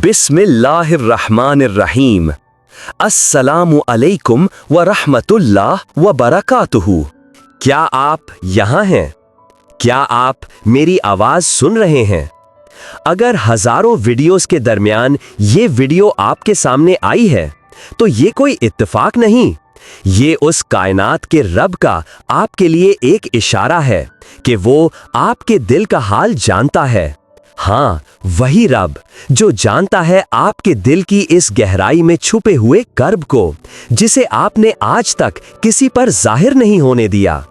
बिस्मिल्लाहिर्रहमानिर्रहीम। अस्सलामु अलैकुम व रहमतुल्लाह व बरकातुहू। क्या आप यहाँ हैं? क्या आप मेरी आवाज़ सुन रहे हैं? अगर हज़ारों वीडियोस के दरमियान ये वीडियो आपके सामने आई है तो ये कोई इत्तेफाक नहीं, ये उस कायनात के रब का आपके लिए एक इशारा है कि वो आपके दिल का हाल जानता है। हाँ, वही रब जो जानता है आपके दिल की इस गहराई में छुपे हुए कर्ब को, जिसे आपने आज तक किसी पर जाहिर नहीं होने दिया।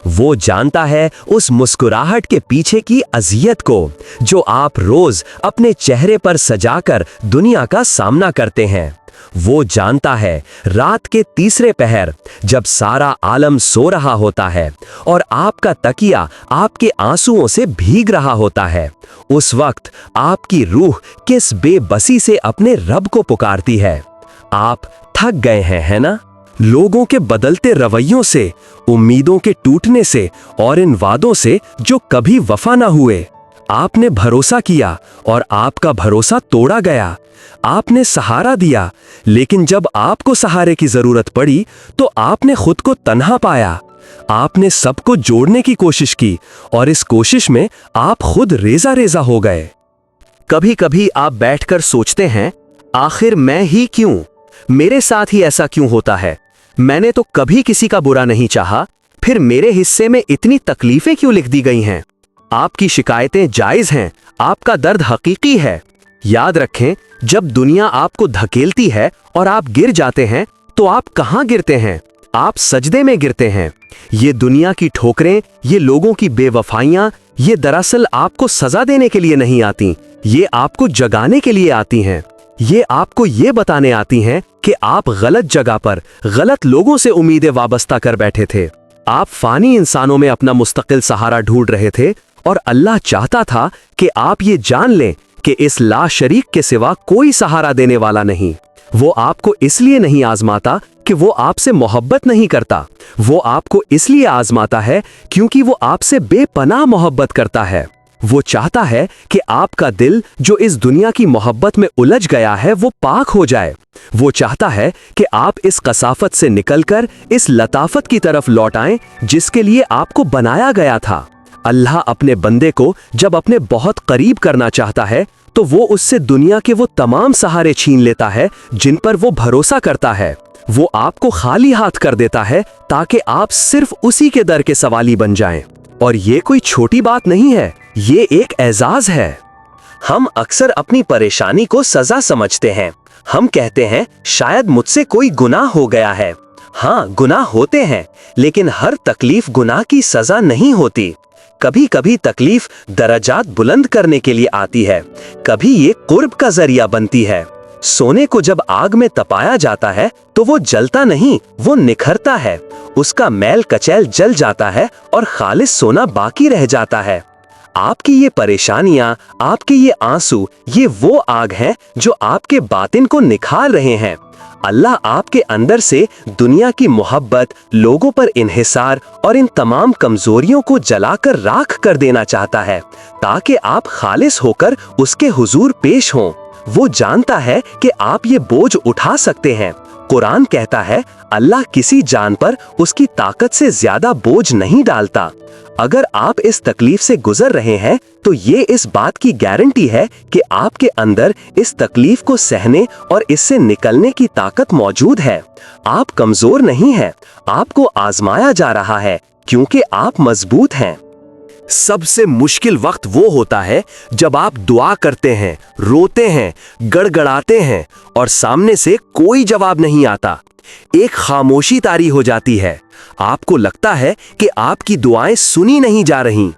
वो जानता है उस मुस्कुराहट के पीछे की अज़ियत को जो आप रोज अपने चेहरे पर सजाकर दुनिया का सामना करते हैं। वो जानता है रात के तीसरे पहर जब सारा आलम सो रहा होता है और आपका तकिया आपके आंसुओं से भीग रहा होता है, उस वक्त आपकी रूह किस बेबसी से अपने रब को पुकारती है। आप थक गए हैं, है ना? लोगों के बदलते रवैयों से, उम्मीदों के टूटने से और इन वादों से जो कभी वफा ना हुए। आपने भरोसा किया और आपका भरोसा तोड़ा गया। आपने सहारा दिया, लेकिन जब आपको सहारे की जरूरत पड़ी तो आपने खुद को तन्हा पाया। आपने सबको जोड़ने की कोशिश की और इस कोशिश में आप खुद रेजा रेजा हो गए। कभी कभी आप बैठकर सोचते हैं, आखिर मैं ही क्यों? मेरे साथ ही ऐसा क्यों होता है? मैंने तो कभी किसी का बुरा नहीं चाहा, फिर मेरे हिस्से में इतनी तकलीफें क्यों लिख दी गई हैं? आपकी शिकायतें जायज हैं, आपका दर्द हकीकी है। याद रखें, जब दुनिया आपको धकेलती है और आप गिर जाते हैं तो आप कहाँ गिरते हैं? आप सजदे में गिरते हैं। ये दुनिया की ठोकरें, ये लोगों की बेवफाइयां, ये दरअसल आपको सजा देने के लिए नहीं आती, ये आपको जगाने के लिए आती हैं। ये आपको ये बताने आती हैं कि आप गलत जगह पर गलत लोगों से उम्मीदें वाबस्ता कर बैठे थे। आप फानी इंसानों में अपना मुस्तकिल सहारा ढूंढ रहे थे और अल्लाह चाहता था कि आप ये जान लें कि इस लाशरीक के सिवा कोई सहारा देने वाला नहीं। वो आपको इसलिए नहीं आजमाता कि वो आपसे मोहब्बत नहीं करता, वो आपको इसलिए आजमाता है क्योंकि वो आपसे बेपनाह मोहब्बत करता है। वो चाहता है कि आपका दिल जो इस दुनिया की मोहब्बत में उलझ गया है वो पाक हो जाए। वो चाहता है कि आप इस कसाफत से निकलकर इस लताफत की तरफ लौट आएं जिसके लिए आपको बनाया गया था। अल्लाह अपने बंदे को जब अपने बहुत करीब करना चाहता है तो वो उससे दुनिया के वो तमाम सहारे छीन लेता है जिन पर वो भरोसा करता है। वो आपको खाली हाथ कर देता है ताकि आप सिर्फ उसी के दर के सवाली बन जाएं। और ये कोई छोटी बात नहीं है, ये एक एजाज है। हम अक्सर अपनी परेशानी को सजा समझते हैं। हम कहते हैं शायद मुझसे कोई गुनाह हो गया है। हाँ, गुनाह होते हैं, लेकिन हर तकलीफ गुनाह की सजा नहीं होती। कभी कभी तकलीफ दर्जात बुलंद करने के लिए आती है, कभी ये कुर्ब का जरिया बनती है। सोने को जब आग में तपाया जाता है तो वो जलता नहीं, वो निखरता है। उसका मैल कचैल जल जाता है और खालिस सोना बाकी रह जाता है। आपकी ये परेशानियां, आपके ये आंसू, ये वो आग हैं जो आपके बातिन को निखार रहे हैं। अल्लाह आपके अंदर से दुनिया की मोहब्बत, लोगों पर इन्हिसार और इन तमाम कमजोरियों को जलाकर राख कर देना चाहता है ताकि आप खालिस होकर उसके हुजूर पेश हों। वो जानता है कि आप ये बोझ उठा सकते हैं। कुरान कहता है, अल्लाह किसी जान पर उसकी ताकत से ज्यादा बोझ नहीं डालता। अगर आप इस तकलीफ से गुजर रहे हैं तो ये इस बात की गारंटी है कि आपके अंदर इस तकलीफ को सहने और इससे निकलने की ताकत मौजूद है। आप कमजोर नहीं हैं, आपको आजमाया जा रहा है क्योंकि आप मजबूत हैं। सबसे मुश्किल वक्त वो होता है जब आप दुआ करते हैं, रोते हैं, गड़गड़ाते हैं और सामने से कोई जवाब नहीं आता। एक खामोशी तारी हो जाती है। आपको लगता है कि आपकी दुआएं सुनी नहीं जा रहीं।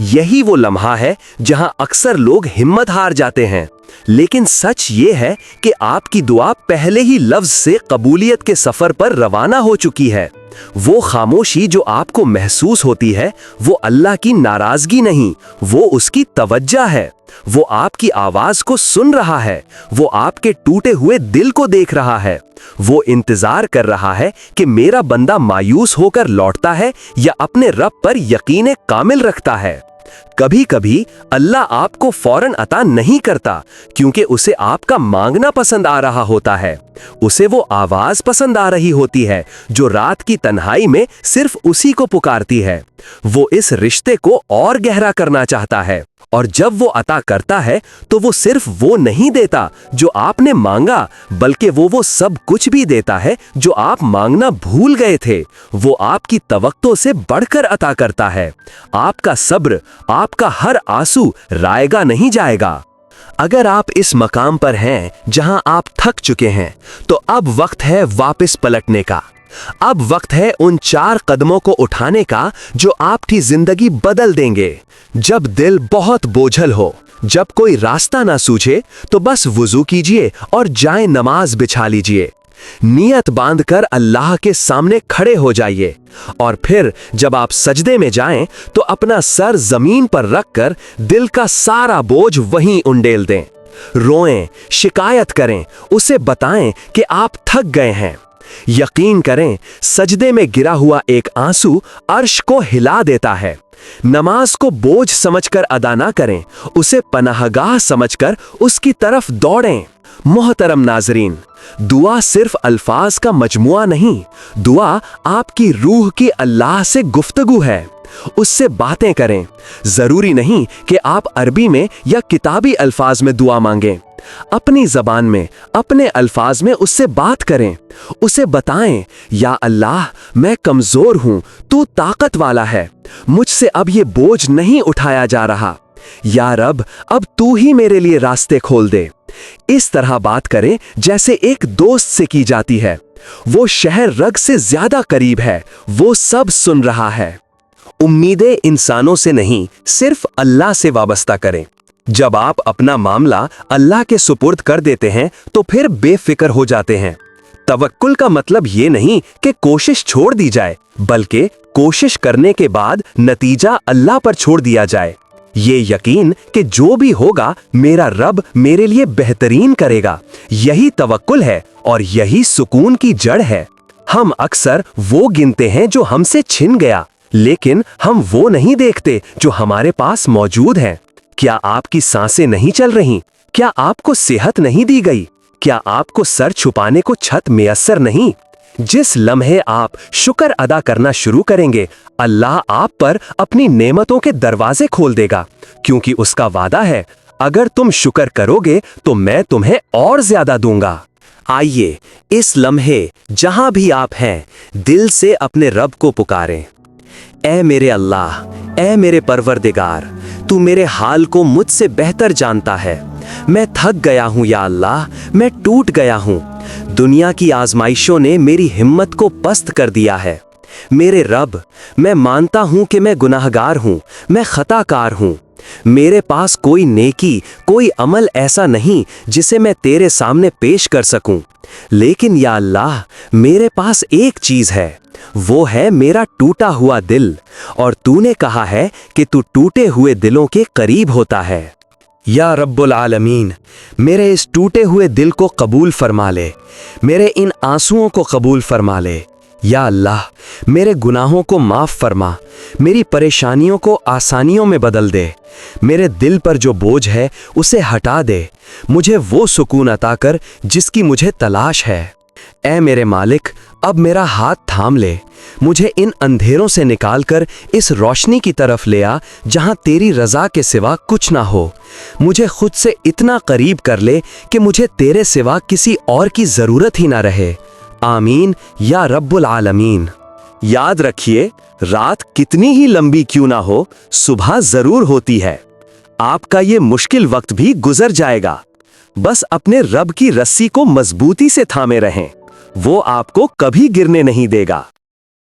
यही वो लम्हा है जहां अक्सर लोग हिम्मत हार जाते हैं। लेकिन सच ये है कि आपकी दुआ पहले ही लफ्ज से कबूलियत के सफर पर रवाना हो चुकी है। वो खामोशी जो आपको महसूस होती है वो अल्लाह की नाराजगी नहीं, वो उसकी तवज्जो है। वो आपकी आवाज को सुन रहा है, वो आपके टूटे हुए दिल को देख रहा है। वो इंतजार कर रहा है कि मेरा बंदा मायूस होकर लौटता है या अपने रब पर यकीन कामिल रखता है। कभी कभी अल्लाह आपको फौरन अता नहीं करता क्योंकि उसे आपका मांगना पसंद आ रहा होता है। उसे वो आवाज पसंद आ रही होती है जो रात की तन्हाई में सिर्फ उसी को पुकारती है। वो इस रिश्ते को और गहरा करना चाहता है, और जब वो अता करता है तो वो सिर्फ वो नहीं देता जो आपने मांगा, बल्कि वो सब कुछ भी देता है जो आप मांगना भूल गए थे। वो आपकी तवक्को से बढ़कर अता करता है। आपका सब्र, आपका हर आंसू रायगा नहीं जाएगा। अगर आप इस मकाम पर हैं जहां आप थक चुके हैं, तो अब वक्त है वापस पलटने का। अब वक्त है उन 4 कदमों को उठाने का जो आपकी जिंदगी बदल देंगे। जब दिल बहुत बोझल हो, जब कोई रास्ता ना सूझे, तो बस वुजू कीजिए और जाए नमाज बिछा लीजिए। नियत बांधकर अल्लाह के सामने खड़े हो जाइए, और फिर जब आप सजदे में जाएं तो अपना सर जमीन पर रखकर दिल का सारा बोझ वहीं उंडेल दें। रोएं, शिकायत करें, उसे बताएं कि आप थक गए हैं। यकीन करें, सजदे में गिरा हुआ एक आंसू अर्श को हिला देता है। नमाज को बोझ समझकर अदा ना करें, उसे पनाहगाह समझकर उसकी तरफ दौड़ें। मोहतरम नाजरीन, दुआ सिर्फ अल्फाज का मजमुआ नहीं, दुआ आपकी रूह की अल्लाह से गुफ्तगू है। उससे बातें करें। जरूरी नहीं कि आप अरबी में या किताबी अल्फाज में दुआ मांगें। अपनी जबान में, अपने अल्फाज में उससे बात करें। उसे बताएं, या अल्लाह, मैं कमजोर हूं, तू ताकत वाला है, मुझसे अब ये बोझ नहीं उठाया जा रहा। या रब, अब तू ही मेरे लिए रास्ते खोल दे। इस तरह बात करें जैसे एक दोस्त से की जाती है। वो शहर रग से ज्यादा करीब है, वो सब सुन रहा है। उम्मीदें इंसानों से नहीं, सिर्फ अल्लाह से वाबस्ता करें। जब आप अपना मामला अल्लाह के सुपुर्द कर देते हैं तो फिर बेफिक्र हो जाते हैं। तवक्कुल का मतलब ये नहीं कि कोशिश छोड़ दी जाए, बल्कि कोशिश करने के बाद नतीजा अल्लाह पर छोड़ दिया जाए। ये यकीन कि जो भी होगा मेरा रब मेरे लिए बेहतरीन करेगा, यही तवक्कुल है और यही सुकून की जड़ है। हम अक्सर वो गिनते हैं जो हमसे छिन गया, लेकिन हम वो नहीं देखते जो हमारे पास मौजूद है। क्या आपकी सांसें नहीं चल रही? क्या आपको सेहत नहीं दी गई? क्या आपको सर छुपाने को छत मैसर नहीं? जिस लम्हे आप शुक्र अदा करना शुरू करेंगे, अल्लाह आप पर अपनी नेमतों के दरवाजे खोल देगा, क्योंकि उसका वादा है, अगर तुम शुक्र करोगे तो मैं तुम्हें और ज्यादा दूंगा। आइए इस लम्हे जहां भी आप हैं, दिल से अपने रब को पुकारें। ऐ मेरे अल्लाह, ऐ मेरे परवरदिगार, तू मेरे हाल को मुझसे बेहतर जानता है। मैं थक गया हूँ या अल्लाह, मैं टूट गया हूँ। दुनिया की आजमाइशों ने मेरी हिम्मत को पस्त कर दिया है। मेरे रब, मैं मानता हूँ कि मैं गुनाहगार हूँ, मैं खताकार हूँ। मेरे पास कोई नेकी, कोई अमल ऐसा नहीं जिसे मैं तेरे सामने पेश कर सकूं। लेकिन या अल्लाह, मेरे पास एक चीज है, वो है मेरा टूटा हुआ दिल, और तूने कहा है कि तू टूटे हुए दिलों के करीब होता है। या रब्बुल आलमीन, मेरे इस टूटे हुए दिल को कबूल फरमा ले, मेरे इन आंसुओं को कबूल फरमा ले। या अल्लाह, मेरे गुनाहों को माफ़ फरमा, मेरी परेशानियों को आसानियों में बदल दे। मेरे दिल पर जो बोझ है उसे हटा दे, मुझे वो सुकून अता कर जिसकी मुझे तलाश है। ऐ मेरे मालिक, अब मेरा हाथ थाम ले, मुझे इन अंधेरों से निकालकर इस रोशनी की तरफ ले आ जहां तेरी रज़ा के सिवा कुछ ना हो। मुझे खुद से इतना करीब कर ले कि मुझे तेरे सिवा किसी और की ज़रूरत ही ना रहे। आमीन या रब्बुल आलमीन। याद रखिए, रात कितनी ही लंबी क्यों ना हो, सुबह जरूर होती है। आपका ये मुश्किल वक्त भी गुजर जाएगा। बस अपने रब की रस्सी को मजबूती से थामे रहें, वो आपको कभी गिरने नहीं देगा।